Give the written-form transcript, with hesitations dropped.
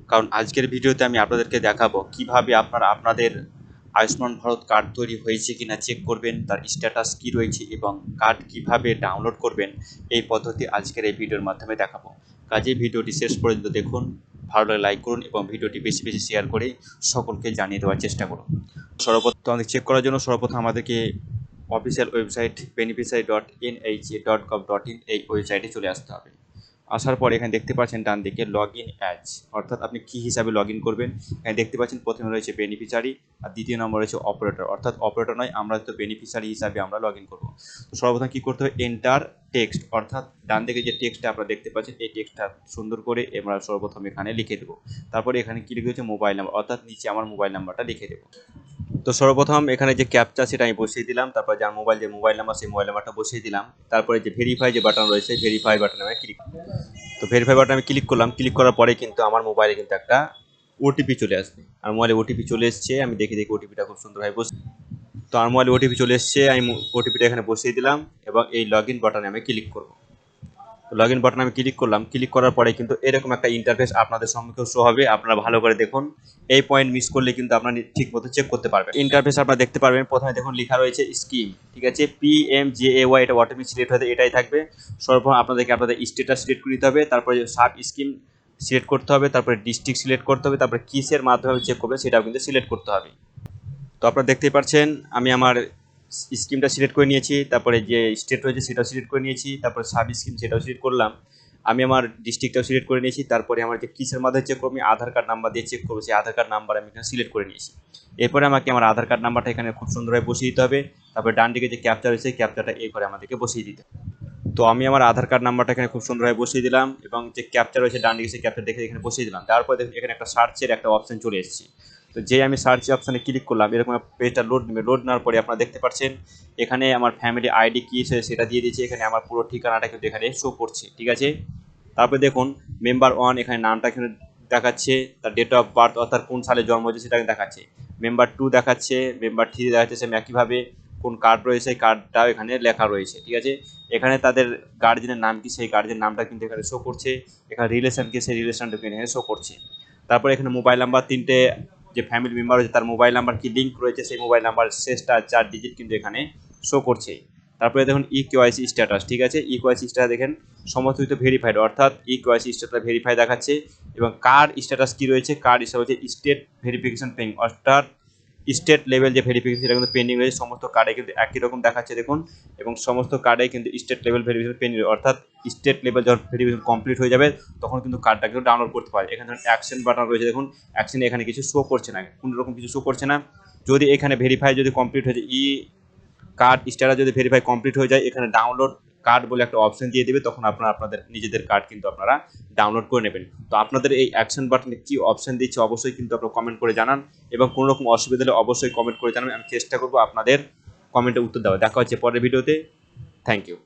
কারণ আজকের ভিডিওতে আমি আপনাদেরকে দেখাবো কিভাবে আপনারা আপনাদের আয়ুষ্মান ভারত কার্ড তৈরি হয়েছে কিনা চেক করবেন, তার স্ট্যাটাস কি রয়েছে এবং কার্ড কিভাবে ডাউনলোড করবেন। এই পদ্ধতি আজকের এই ভিডিওর মাধ্যমে দেখাবো। কাজেই ভিডিওটি শেষ পর্যন্ত দেখুন, ভালো লাগলে লাইক করুন এবং ভিডিওটি বেশি বেশি শেয়ার করে সকলকে জানিয়ে দেওয়ার চেষ্টা করুন। সর্বপ্রথম আমাদের চেক করার জন্য সর্বপ্রথম আমাদেরকে অফিসিয়াল ওয়েবসাইট beneficiary.nhc.gov.in এই ওয়েবসাইটে চলে আসতে হবে। আসার পর এখানে দেখতে পাচ্ছেন ডান দিকে লগ ইন অ্যাজ, অর্থাৎ আপনি কী হিসাবে লগ ইন করবেন। এখানে দেখতে পাচ্ছেন প্রথমে রয়েছে বেনিফিশিয়ারি আর দ্বিতীয় নম্বর রয়েছে অপারেটর, অর্থাৎ অপারেটর নয়, আমরা তো বেনিফিশিয়ারি হিসাবে আমরা লগ ইন করবো। তো সর্বপ্রথম কী করতে হবে, এন্টার টেক্সট, অর্থাৎ ডান দিকে যে টেক্সটটা আপনারা দেখতে পাচ্ছেন এই টেক্সটটা সুন্দর করে আমরা সর্বপ্রথম এখানে লিখে দেবো। তারপরে এখানে কী লিখে হচ্ছে মোবাইল নাম্বার, অর্থাৎ নিচে আমার মোবাইল নাম্বারটা লিখে দেবো। তো সর্বপ্রথম এখানে যে ক্যাপচা সেটা আমি বসিয়ে দিলাম, তারপর যার মোবাইল নাম্বার সেই মোবাইল নাম্বারটা বসিয়ে দিলাম। তারপরে যে ভেরিফাই যে বাটন রয়েছে ভেরিফাই বাটনে আমি ক্লিক, তো ভেরিফাই বাটনে আমি ক্লিক করলাম। ক্লিক করার পরে কিন্তু আমার মোবাইলে কিন্তু একটা ওটিপি চলে আসবে। আর মোবাইলে ওটিপি চলে এসছে, আমি দেখি ওটিপিটা খুব সুন্দরভাবে বসে। তো আমার মোবাইলে ওটিপি চলে এসছে, আমি ওটিপিটা এখানে বসিয়ে দিলাম এবং এই লগ ইন বাটনে আমি ক্লিক করব। লগ ইন বাটনে আমি ক্লিক করলাম। ক্লিক করার পরে কিন্তু এরকম একটা ইন্টারফেস আপনাদের সম্মুখে শো হবে। আপনারা ভালো করে দেখুন, এই পয়েন্ট মিস করলে কিন্তু আপনারা ঠিক মতো চেক করতে পারবেন। ইন্টারফেস আপনারা দেখতে পারবেন, প্রথমে দেখুন লেখা রয়েছে স্কিম, ঠিক আছে, PMJAY, এটা অটোমেটিক সিলেক্ট হতে এটাই থাকবে। সর্বপ্রথম আপনাদেরকে আপনাদের স্টেটাস সিলেক্ট করে নিতে হবে, তারপরে সাব স্কিম সিলেক্ট করতে হবে, তারপরে ডিস্ট্রিক্ট সিলেক্ট করতে হবে, তারপরে কিসের মাধ্যমে চেক করবে সেটাও কিন্তু সিলেক্ট করতে হবে। তো আপনারা দেখতেই পাচ্ছেন আমি আমার স্কিমটা সিলেক্ট করে নিয়েছি, তারপরে যে স্টেট রয়েছে সেটাও সিলেক্ট করে নিয়েছি, তারপরে সাব স্কিম সেটাও সিলেক্ট করলাম। আমি আমার ডিস্ট্রিক্টটাও সিলেক্ট করে নিয়েছি, তারপরে আমার যে কিসের মাধ্যমে চেক করবো, আমি আধার কার্ড নাম্বার দিয়ে চেক করবো, সেই আধার কার্ড নাম্বার আমি এখানে সিলেক্ট করে নিয়েছি। এরপরে আমাকে আমার আধার কার্ড নাম্বারটা এখানে খুব সুন্দরভাবে বসিয়ে দিতে হবে। তারপরে ডান দিকে যে ক্যাপচা রয়েছে ক্যাপচাটা এই করে আমাদেরকে বসিয়ে দিতে হবে। তো আমি আমার আধার কার্ড নাম্বারটা এখানে খুব সুন্দরভাবে বসিয়ে দিলাম এবং যে ক্যাপচা রয়েছে ডান দিকে সেই ক্যাপচা দেখে এখানে বসিয়ে দিলাম। তারপর এখানে একটা সার্চের একটা অপশন চলে এসেছে। তো যে আমি সার্চ অপশানে ক্লিক করলাম, এরকম পেজটা লোড নেবে। লোড নেওয়ার পরে আপনারা দেখতে পাচ্ছেন এখানে আমার ফ্যামিলি আইডি কী সেটা দিয়ে দিয়েছি। এখানে আমার পুরো ঠিকানাটা কিন্তু এখানে শো করছে, ঠিক আছে। তারপরে দেখুন মেম্বার 1 এখানে নামটা এখানে দেখাচ্ছে, তার ডেট অফ বার্থ অর্থাৎ কোন সালে জন্ম হয়েছে সেটা দেখাচ্ছে। মেম্বার 2 দেখাচ্ছে, মেম্বার 3 দেখাচ্ছে, সেম একইভাবে কোন কার্ড রয়েছে কার্ডটাও এখানে লেখা রয়েছে, ঠিক আছে। এখানে তাদের গার্জেনের নাম কি সেই গার্জেন নামটা কিন্তু এখানে শো করছে। এখানে রিলেশন কি সেই রিলেশনটা এখানে শো করছে। তারপরে এখানে মোবাইল নাম্বার 3টে যে ফ্যামিলি মেম্বার রয়েছে তার মোবাইল নাম্বার কি লিঙ্ক রয়েছে সেই মোবাইল নাম্বার শেষটা 4 ডিজিট কিন্তু এখানে শো করছে। তারপরে দেখুন ইকেওয়াইসি স্ট্যাটাস, ঠিক আছে, ইকেওয়াইসি স্ট্যাটাস দেখেন সমস্ত কিছু ভেরিফাইড, অর্থাৎ ইকেওয়াইসি স্ট্যাটাস ভেরিফাই দেখাচ্ছে। এবং কার্ড স্ট্যাটাস কি রয়েছে, কার্ড স্ট্যাটাস হচ্ছে স্টেট ভেরিফিকেশন পেন্ডিং, অর্থাৎ স্টেট লেভেল যে ভেরিফিকেশন সেটা কিন্তু পেন্ডিং রয়েছে। সমস্ত কার্ডে কিন্তু একই রকম দেখাচ্ছে দেখুন, এবং সমস্ত কার্ডে কিন্তু স্টেট লেভেল ভেরিফিকেশন পেন্ডিং, অর্থাৎ স্টেট লেভেল যখন ভেরিফিকেশন কমপ্লিট হয়ে যাবে তখন কিন্তু কার্ডটা কিন্তু ডাউনলোড করতে পারে। এখানে অ্যাকশন বাটন রয়েছে দেখুন, অ্যাকশনে এখানে কিছু শো করছে না, কোনো রকম কিছু শো করছে না। যদি এখানে ভেরিফাই যদি কমপ্লিট হয়ে যায়, কার্ড স্ট্যাটাস যদি ভেরিফাই কমপ্লিট হয়ে যায়, এখানে ডাউনলোড কার্ড বলে একটা অপশন দিয়ে দেবে, তখন আপনারা আপনাদের নিজেদের কার্ড কিন্তু আপনারা ডাউনলোড করে নেবেন। তো আপনাদের এই অ্যাকশন বাটনে কি অপশন দিচ্ছে অবশ্যই কিন্তু আপনারা কমেন্ট করে জানান, এবং কোনো রকম অসুবিধা হলে অবশ্যই কমেন্ট করে জানাবেন। আমি চেষ্টা করবো আপনাদের কমেন্টে উত্তর দেওয়া। দেখা হচ্ছে পরের ভিডিওতে। Thank you.